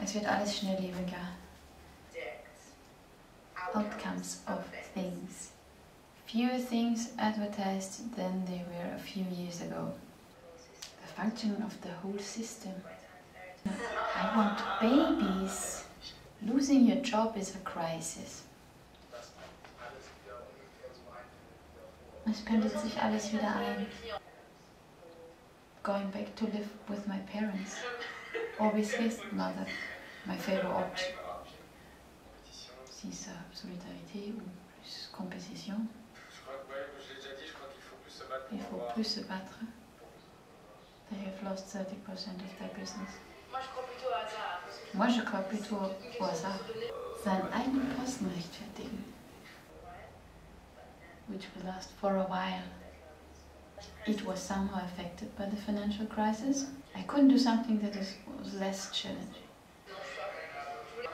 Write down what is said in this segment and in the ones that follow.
Es wird alles schnelllebiger. Outcomes of things. Fewer things advertised than they were a few years ago. The function of the whole system. I want babies. Losing your job is a crisis. Es pendelt sich alles wieder ein. Going back to live with my parents. Or with his mother. My favorite option. Si ça, solidarité ou plus compétition. Il faut plus se battre. They have lost 30% of their business. Moi, je crois plutôt au hasard. Seinen eigenen Posten rechtfertigen. Which will last for a while. It was somehow affected by the financial crisis. I couldn't do something that was less challenging.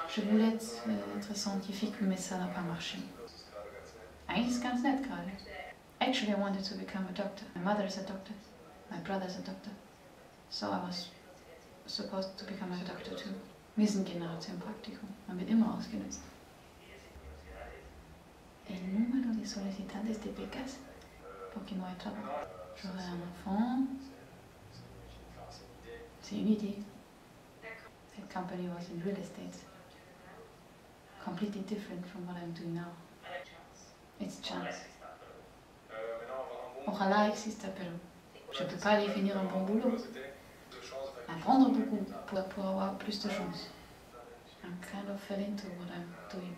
Je voulais être scientifique, mais ça n'a pas marché. Eigentlich ist es ganz nett gerade. Actually, I wanted to become a doctor. My mother is a doctor. My brother is a doctor. So I was supposed to become a doctor too. Wir sind Generation Praktikum. Man wird immer ausgenutzt. El número de solicitantes de becas pour qui m'aurait travaillé. J'aurais un enfant. C'est une idée. That company was in real estate. Completely different from what I'm doing now. It's chance. Ojalá exista, pero je ne peux pas définir un bon boulot. Apprendre beaucoup pour avoir plus de chance. I'm kind of fell into what I'm doing.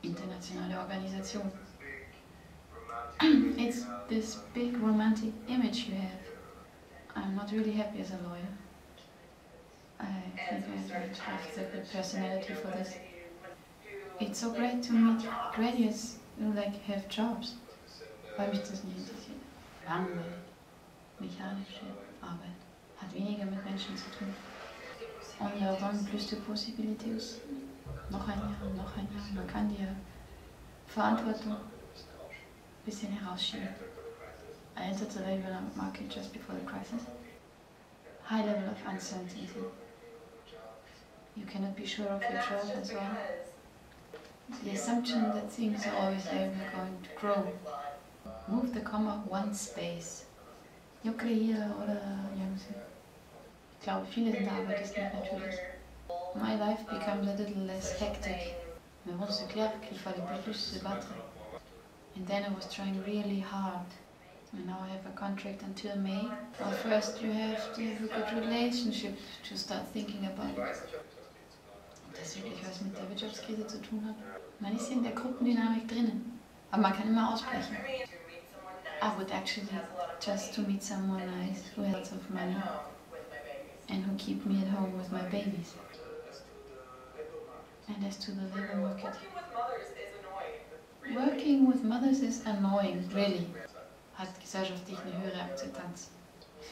Internationale Organisation. It's this big romantic image you have. I'm not really happy as a lawyer. I think I don't have the good personality for this. It's so great to meet graduates who have jobs. Weil mich das nicht interessiert. Langweilig. Mechanische Arbeit. Hat weniger mit Menschen zu tun. On leur donne plus de possibilités aussi. Noch ein Jahr, noch ein Jahr. Man kann die Verantwortung ein bisschen herausschieben. I entered the labor market just before the crisis. High level of uncertainty. You cannot be sure of your job as well. The assumption that things are always going to grow. Move the comma one space. Eu kreiere oder ich glaube, viele in der Arbeit ist nicht natürlich. My life becomes a little less hectic. Mais bon, c'est clair qu'il fallait plus se battre. And then I was trying really hard. And now I have a contract until May. Well, first you have to have a good relationship to start thinking about it. Ob das wirklich was mit der Wirtschaftskrise zu tun hat? Man ist in der Gruppendynamik drinnen. Aber man kann immer ausbrechen. I would actually just to meet someone nice who has lots of money and who keep me at home with my babies. And as to the labor market, working with mothers is annoying, really. Hat gesellschaftlich eine höhere Akzeptanz.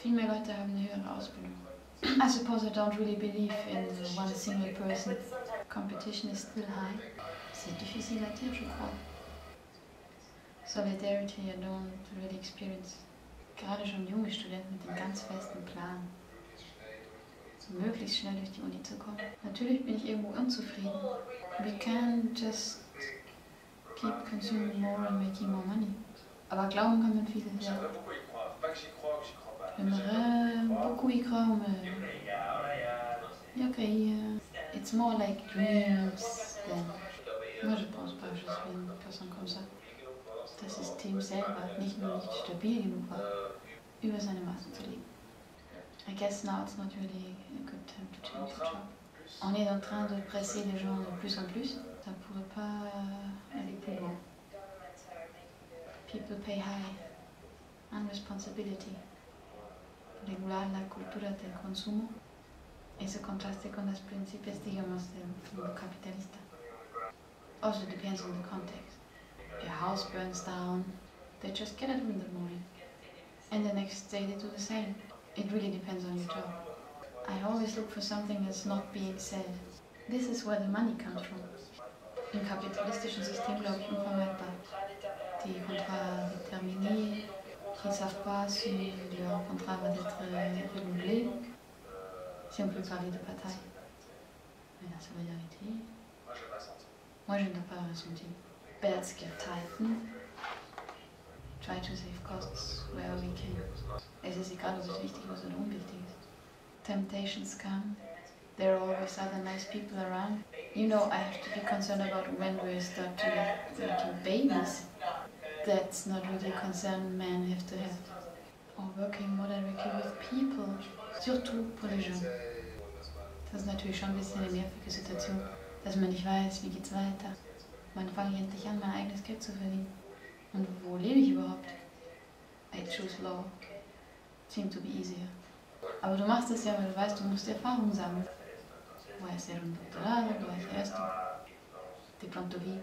Viel mehr Leute haben eine höhere Ausbildung. I suppose I don't really believe in one single person. Competition is still high. C'est difficile à dire, je crois. Solidarity I don't really experience. Gerade schon junge Studenten mit dem ganz festen Plan. Möglichst schnell durch die Uni zu kommen. Natürlich bin ich irgendwo unzufrieden. We can't just keep consuming more and making more money. Aber glauben kann man viele sehr. J'aimerais beaucoup y croire, mais it's more like dreams than. Moi, je pense pas, je suis une personne comme ça. Das System selber nicht nur nicht stabil genug war, über seine Maßen zu legen. I guess now it's not really a good time to change the job. On est en train de presser les gens de plus en plus. Ça ne pourrait pas aller plus loin. People pay high on responsibility. Regular la cultura del consumo. Eso contraste con los principios, digamos, del mundo capitalista. Also depends on the context. If your house burns down, they just get it in the morning. And the next day they do the same. It really depends on your job. I always look for something that's not being said. This is where the money comes from. Im kapitalistischen System, glaube ich, unvermeidbar. Die Contrats déterminés, qui ne savent pas si leur contrat va être renouvelé, si on peut parler de bataille. Mais la solidarité, moi je ne l'ai pas ressenti. Belts get tightened, try to save costs where we can. Es ist egal, ob es wichtig ist oder unwichtig ist. Temptations come, there are always other nice people around. You know, I have to be concerned about when we start to get making babies. That's not really a concern men have to have. Or working more directly with people, surtout pour les jeunes. Das ist natürlich schon ein bisschen eine nervige Situation, dass man nicht weiß, wie geht's weiter. Wann fange ich endlich an, mein eigenes Geld zu verdienen? Und wo lebe ich überhaupt? I choose law. Seemed to be easier. Aber du machst es ja, weil du weißt, du musst Erfahrung sammeln. Voy a hacer un doctorado, voy a hacer esto. De pronto vi,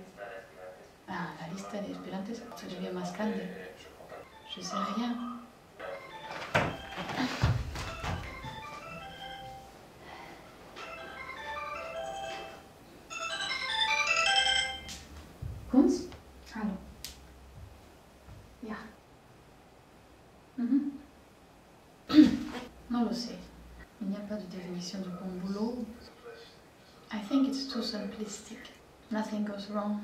la lista de esperantes se devient más grande. Je sais rien. Kunst? Hallo. Ja. Non lo sais. Il n'y a pas de définition du bon boulot. I think it's too simplistic. Nothing goes wrong.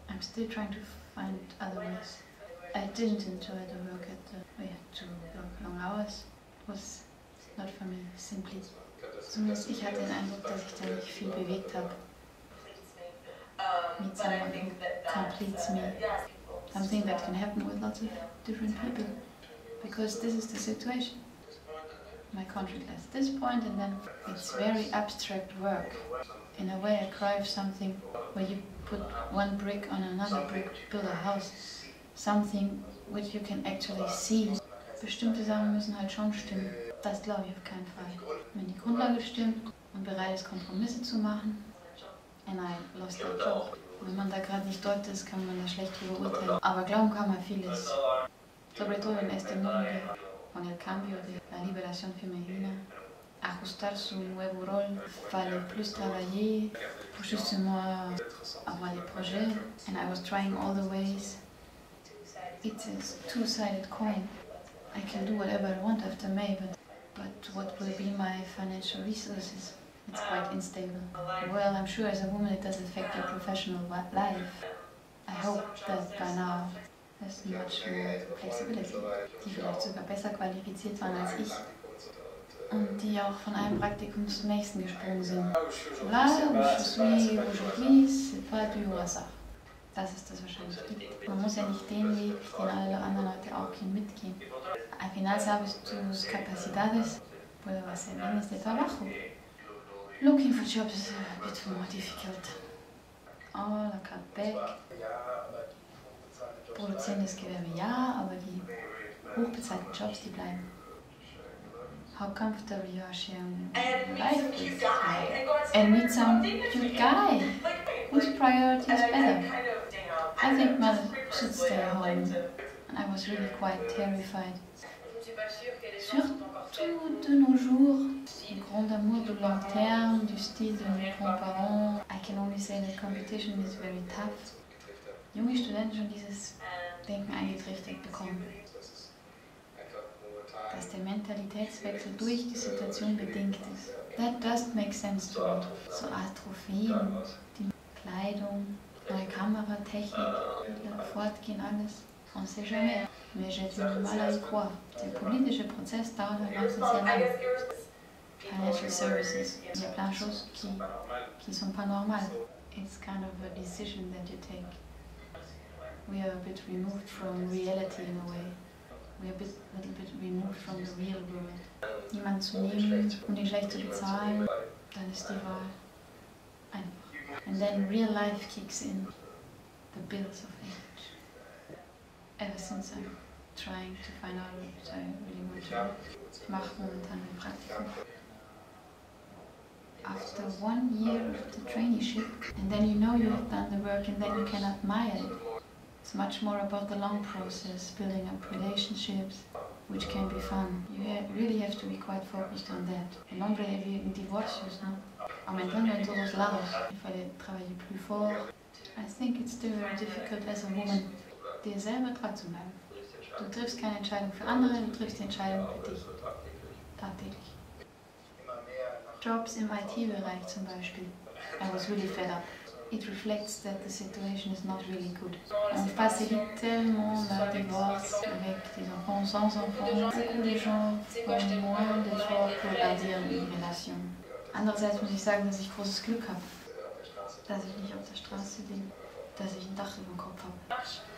I'm still trying to find other ways. I didn't enjoy the work we had to work long hours. It was not for me, simply. Zumindest ich hatte den Eindruck, dass ich da nicht viel bewegt habe. Meet someone who completes me. Something that can happen with lots of different people. Because this is the situation. My contract has this point, and then it's very abstract work. In a way, I crave something where you put one brick on another brick to build a house. Something which you can actually see. Bestimmte Sachen müssen halt schon stimmen. Das glaube ich auf keinen Fall. Wenn die Grundlage stimmt und bereit ist, Kompromisse zu machen, and I lost that job. Wenn man da gerade nicht dort ist, kann man da schlecht drüber urteilen. Aber glauben kann man vieles. Sobre todo en este mundo, con el cambio de la liberación femenina. Ajustar su nuevo rol, fallait plus travailler pour justement avoir des projets. And I was trying all the ways. It's a two-sided coin. I can do whatever I want after May, but what will be my financial resources? It's quite unstable. Well, I'm sure as a woman it does affect your professional life. I hope that by now there's much more flexibility, die vielleicht sogar besser qualifiziert waren als ich und die auch von einem Praktikum zum nächsten gesprungen sind. Là où je suis aujourd'hui, c'est pas du hasard. Das ist das wahrscheinlich gibt. Man muss ja nicht den Weg, den alle anderen Leute auch gehen, mitgehen. Al final sabes tus capacidades, puedo hacer bien este trabajo. Looking for jobs is a bit more difficult. Oh, la carte back. Produzierendes Gewerbe ja, aber die hochbezahlten Jobs, die bleiben. How comfortable you are sharing your life with and meet some cute guy whose priority is better. I think mother should stay home. And I was really quite terrified. Surtout de nos jours, le grand amour de long terme, du style de nos grands-parents. I can only say that competition is very tough. Junge Studenten schon dieses Denken eingetrichtert bekommen. Dass der Mentalitätswechsel durch die Situation bedingt ist. That doesn't make sense to me. So Atrophien, die Kleidung, neue Kameratechnik, fortgehen alles. On ne sait jamais, mais j'ai du mal à y croire. Der politische Prozess dauert meistens sehr lang. Financial services, il y a plein de choses qui sont pas normales. It's kind of a decision that you take. We are a bit removed from reality in a way. We are a little bit removed from the real world. Jemanden zu nehmen und ihn schlecht zu bezahlen, dann ist die Wahl einfach. And then real life kicks in, the bills of age. Ever since I'm trying to find out what I really want to do. Ich mache momentan ein Praktikum. After 1 year of the traineeship, and then you know you have done the work and then you can admire it. It's much more about the long process, building up relationships, which can be fun. You really have to be quite focused on that. El hombre vive en divorcios, ¿no? Aumentando en todos lados. Il fallait travailler plus fort. I think it's still very difficult as a woman, dir selber treu zu bleiben. Du triffst keine Entscheidung für andere, du triffst die Entscheidung für dich. Tagtäglich. Jobs im IT-Bereich zum Beispiel. I was really fed up. It reflects that the situation is not really good. On facilite tellement la divorce avec des enfants, sans enfants. Beaucoup de gens font moins d'efforts pour bâtir une relation. Andererseits muss ich sagen, dass ich großes Glück habe, dass ich nicht auf der Straße bin, dass ich ein Dach über dem Kopf habe.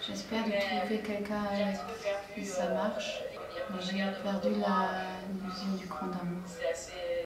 J'espère de trouver quelqu'un avec qui ça marche, mais j'ai perdu l'illusion du grand amour.